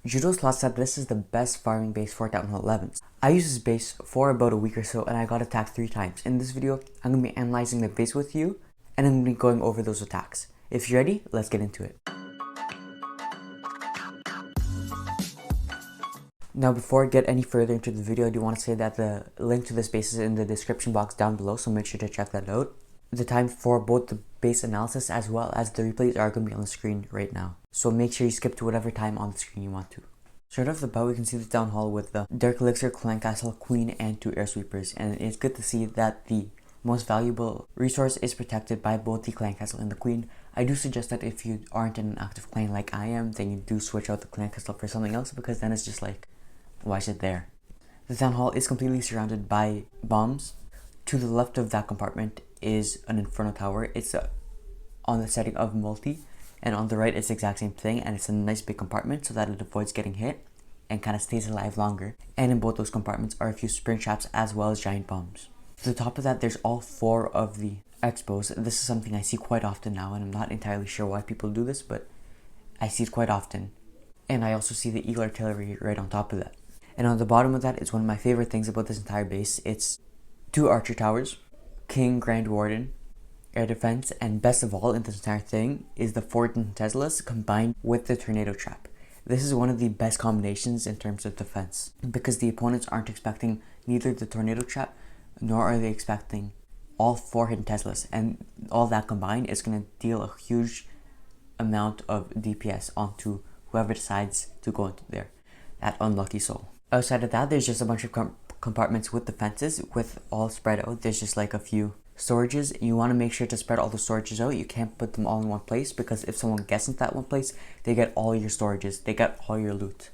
Judo Slot said this is the best farming base for Town Hall 11s. I used this base for about a week or so and I got attacked 3 times. In this video, I'm going to be analyzing the base with you and I'm going to be going over those attacks. If you're ready, let's get into it. Now before I get any further into the video, I do want to say that the link to this base is in the description box down below, so make sure to check that out. The time for both the base analysis as well as the replays are going to be on the screen right now. So make sure you skip to whatever time on the screen you want to. Straight off the bat, we can see the town hall with the Dark Elixir, Clan Castle, Queen, and 2 Air Sweepers. And it's good to see that the most valuable resource is protected by both the Clan Castle and the Queen. I do suggest that if you aren't in an active clan like I am, then you do switch out the Clan Castle for something else, because then it's just like, why is it there? The town hall is completely surrounded by bombs. To the left of that compartment is an Inferno Tower. It's on the setting of multi, and on the right it's the exact same thing, and it's a nice big compartment so that it avoids getting hit and kind of stays alive longer. And in both those compartments are a few spring traps as well as giant bombs. To the top of that, there's all 4 of the expos. This is something I see quite often now, and I'm not entirely sure why people do this, but I see it quite often. And I also see the Eagle Artillery right on top of that. And on the bottom of that is one of my favorite things about this entire base. It's 2 Archer Towers, King, Grand Warden, Air Defense, and best of all in this entire thing is the Fortin Teslas combined with the Tornado Trap. This is one of the best combinations in terms of defense, because the opponents aren't expecting neither the Tornado Trap nor are they expecting all 4 hidden Teslas, and all that combined is going to deal a huge amount of DPS onto whoever decides to go into there, that unlucky soul. Outside of that, there's just a bunch of compartments with defenses with all spread out. There's just like a few storages. You want to make sure to spread all the storages out. You can't put them all in one place, because if someone gets into that one place, they get all your storages, they get all your loot.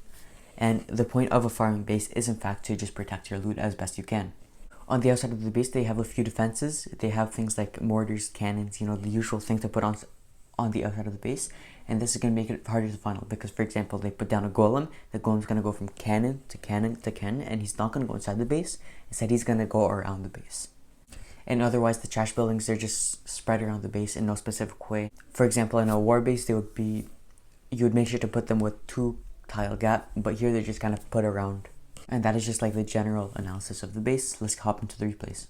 And the point of a farming base is in fact to just protect your loot as best you can. On the outside of the base, they have a few defenses. They have things like mortars, cannons, the usual thing to put on the outside of the base. And this is going to make it harder to final, because for example, they put down a golem. The golem's going to go from cannon to cannon to cannon, and he's not going to go inside the base. Instead, he's going to go around the base. And otherwise, the trash buildings, they're just spread around the base in no specific way. For example, in a war base, you would make sure to put them with 2 tile gap, but here they're just kind of put around. And that is just like the general analysis of the base. Let's hop into the replays.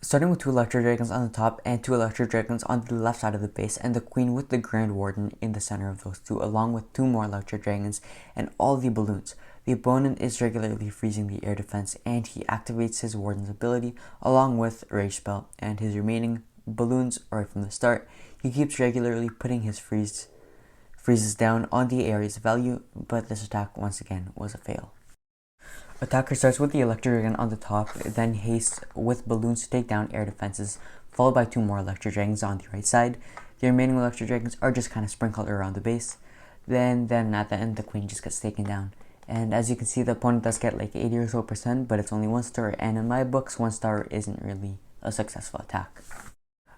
Starting with 2 Electro Dragons on the top and 2 Electro Dragons on the left side of the base, and the Queen with the Grand Warden in the center of those 2, along with 2 more Electro Dragons and all the balloons. The opponent is regularly freezing the air defense, and he activates his Warden's ability along with Rage Spell, and his remaining balloons right from the start. He keeps regularly putting his freezes down on the area's value, but this attack once again was a fail. Attacker starts with the Electro Dragon on the top, then hastes with balloons to take down air defenses, followed by 2 more Electro Dragons on the right side. The remaining Electro Dragons are just kind of sprinkled around the base. Then at the end, the Queen just gets taken down. And as you can see, the opponent does get like 80 or so%, but it's only 1 star, and in my books, 1 star isn't really a successful attack.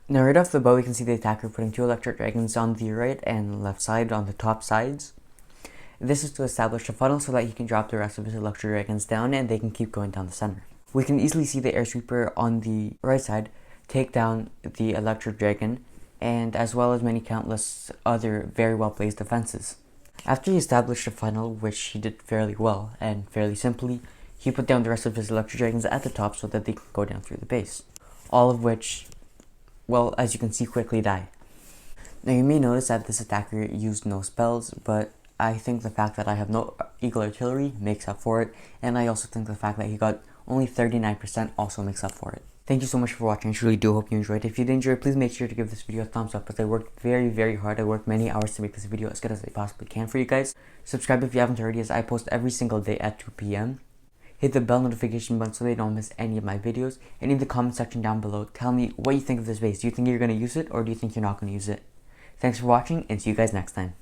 Now right off the bat, we can see the attacker putting 2 Electro Dragons on the right and left side on the top sides. This is to establish a funnel so that he can drop the rest of his Electro Dragons down and they can keep going down the center. We can easily see the Air Sweeper on the right side take down the Electro Dragon, and as well as many countless other very well placed defenses. After he established a funnel, which he did fairly well and fairly simply, he put down the rest of his Electro Dragons at the top so that they can go down through the base. All of which, well, as you can see, quickly die. Now you may notice that this attacker used no spells, but I think the fact that I have no Eagle Artillery makes up for it, and I also think the fact that he got only 39% also makes up for it. Thank you so much for watching. I truly do hope you enjoyed. If you did enjoy, please make sure to give this video a thumbs up, as I worked very, very hard. I worked many hours to make this video as good as I possibly can for you guys. Subscribe if you haven't already, as I post every single day at 2 p.m. Hit the bell notification button so that you don't miss any of my videos. And in the comment section down below, tell me what you think of this base. Do you think you're going to use it, or do you think you're not going to use it? Thanks for watching, and see you guys next time.